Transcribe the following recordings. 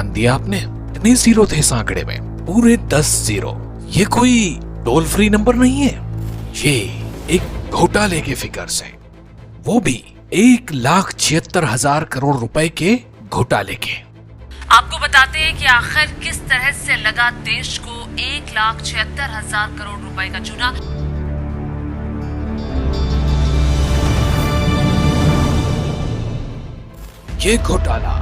ध्यान दिया आपने? इतने जीरो थे इस आंकड़े में, पूरे 10 जीरो। ये कोई टोल फ्री नंबर नहीं है, ये एक घोटाले के फिगर्स हैं, वो भी 1,76,000 करोड़ रुपए के घोटाले के। आपको बताते हैं कि आखिर किस तरह से लगा देश को 1,76,000 करोड़ रुपए का चूना। ये घोटाला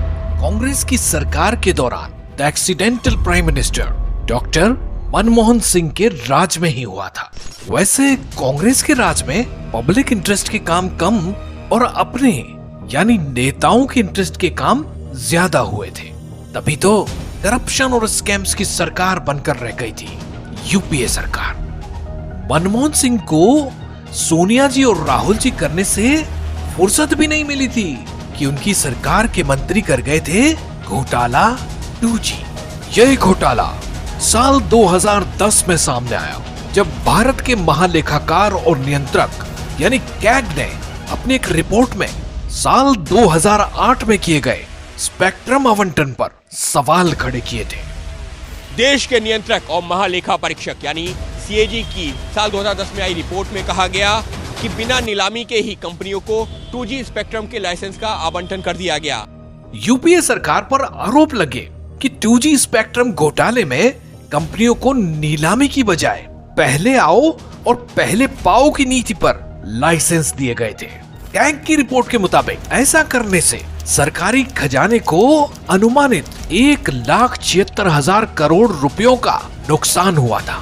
कांग्रेस की सरकार के दौरान the accidental prime minister doctor Manmohan Singh के राज में ही हुआ था। वैसे कांग्रेस के राज में पब्लिक इंटरेस्ट के काम कम और अपने यानी नेताओं के इंटरेस्ट के काम ज्यादा हुए थे, तभी तो करप्शन और स्कैम्स की सरकार बनकर रह गई थी यूपीए सरकार। मनमोहन सिंह को सोनिया जी और राहुल जी करने से फुर्सत भी नहीं मिली थी कि उनकी सरकार के मंत्री कर गए थे घोटाला 2G। यह घोटाला साल 2010 में सामने आया, जब भारत के महालेखाकार और नियंत्रक यानी कैग ने अपनी एक रिपोर्ट में साल 2008 में किए गए स्पेक्ट्रम आवंटन पर सवाल खड़े किए थे। देश के नियंत्रक और महालेखा परीक्षक यानी सीएजी की साल 2010 में आई रिपोर्ट में कहा गया कि बिना नीलामी के ही कंपनियों को 2G स्पेक्ट्रम के लाइसेंस का आवंटन कर दिया गया। यूपीए सरकार पर आरोप लगे कि 2G स्पेक्ट्रम घोटाले में कंपनियों को नीलामी की बजाय पहले आओ और पहले पाओ की नीति पर लाइसेंस दिए गए थे। कैग की रिपोर्ट के मुताबिक ऐसा करने से सरकारी खजाने को अनुमानित 1,76,000 करोड़ रुपयों का नुकसान हुआ था।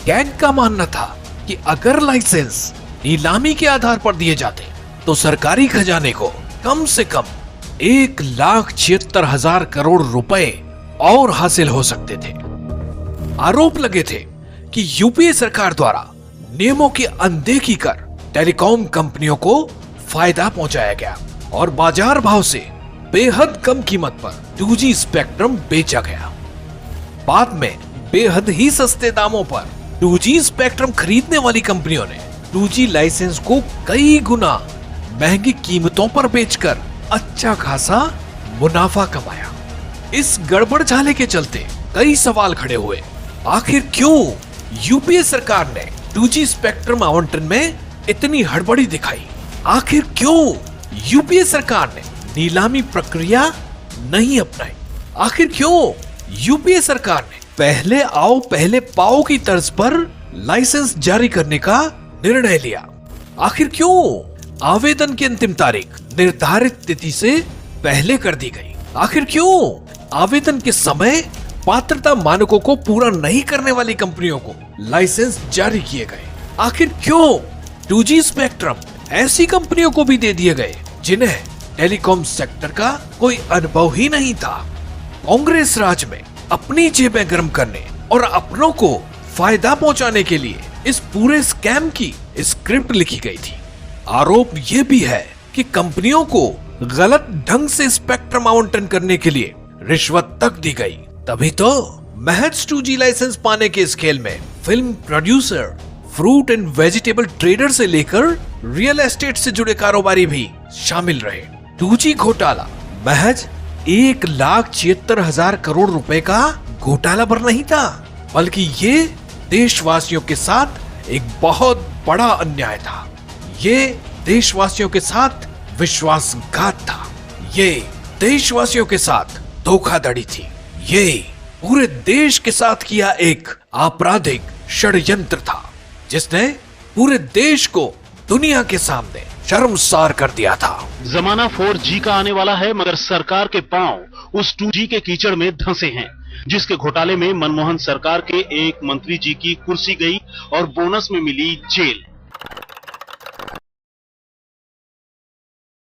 कैग का मानना था कि अगर लाइसेंस नीलामी के आधार पर दिए जाते तो सरकारी खजाने को कम से कम 1,76,000 करोड़ रुपए और हासिल हो सकते थे। आरोप लगे थे कि यूपीए सरकार द्वारा नियमों की अनदेखी कर टेलीकॉम कंपनियों को फायदा पहुंचाया गया और बाजार भाव से बेहद कम कीमत पर 2G स्पेक्ट्रम बेचा गया। बाद में बेहद ही सस्ते दामों पर 2G स्पेक्ट्रम खरीदने वाली कंपनियों ने 2G लाइसेंस को कई गुना महंगी कीमतों पर बेचकर अच्छा खासा मुनाफा कमाया। इस गड़बड़ झाले के चलते कई सवाल खड़े हुए। आखिर क्यों यूपीए सरकार ने 2G स्पेक्ट्रम आवंटन में इतनी हड़बड़ी दिखाई? आखिर क्यों यूपीए सरकार ने नीलामी प्रक्रिया नहीं अपनाई? आखिर क्यों यूपीए सरकार ने पहले आओ पहले पाओ की तर्ज पर लाइसेंस जारी करने का निर्णय लिया? आखिर क्यों आवेदन की अंतिम तारीख निर्धारित तिथि से पहले कर दी गई? आखिर क्यों आवेदन के समय पात्रता मानकों को पूरा नहीं करने वाली कंपनियों को लाइसेंस जारी किए गए? आखिर क्यों 2G स्पेक्ट्रम ऐसी कंपनियों को भी दे दिए गए जिन्हें टेलीकॉम सेक्टर का कोई अनुभव ही नहीं था? कांग्रेस राज में अपनी जेबें गर्म करने और अपनों को फायदा पहुंचाने के लिए इस पूरे स्कैम की स्क्रिप्ट लिखी गई थी। आरोप यह भी है कि कंपनियों को गलत ढंग से स्पेक्ट्रम आवंटन करने के लिए रिश्वत तक दी गई। तभी तो महज 2G लाइसेंस पाने के इस खेल में film producer, fruit and vegetable trader से लेकर रियल एस्टेट से जुड़े कारोबारी भी शामिल रहे। 2G घोटाला महज 1,76,000 करोड़ रुपए का घोटाला भर नहीं था, बल्कि ये देशवासियों के साथ एक बहुत बड़ा अन्याय था। ये देशवासियों के साथ विश्वासघात था। ये देशवासियों के साथ धोखाधड़ी थी। ये पूरे देश के साथ किया एक आपराधिक षड्यंत्र था जिसने पूरे देश को दुनिया के सामने शर्मसार कर दिया था। जमाना 4G का आने वाला है, मगर सरकार के पांव उस 2G के कीचड़ में धंसे हैं, जिसके घोटाले में मनमोहन सरकार के एक मंत्री जी की कुर्सी गई और बोनस में मिली जेल।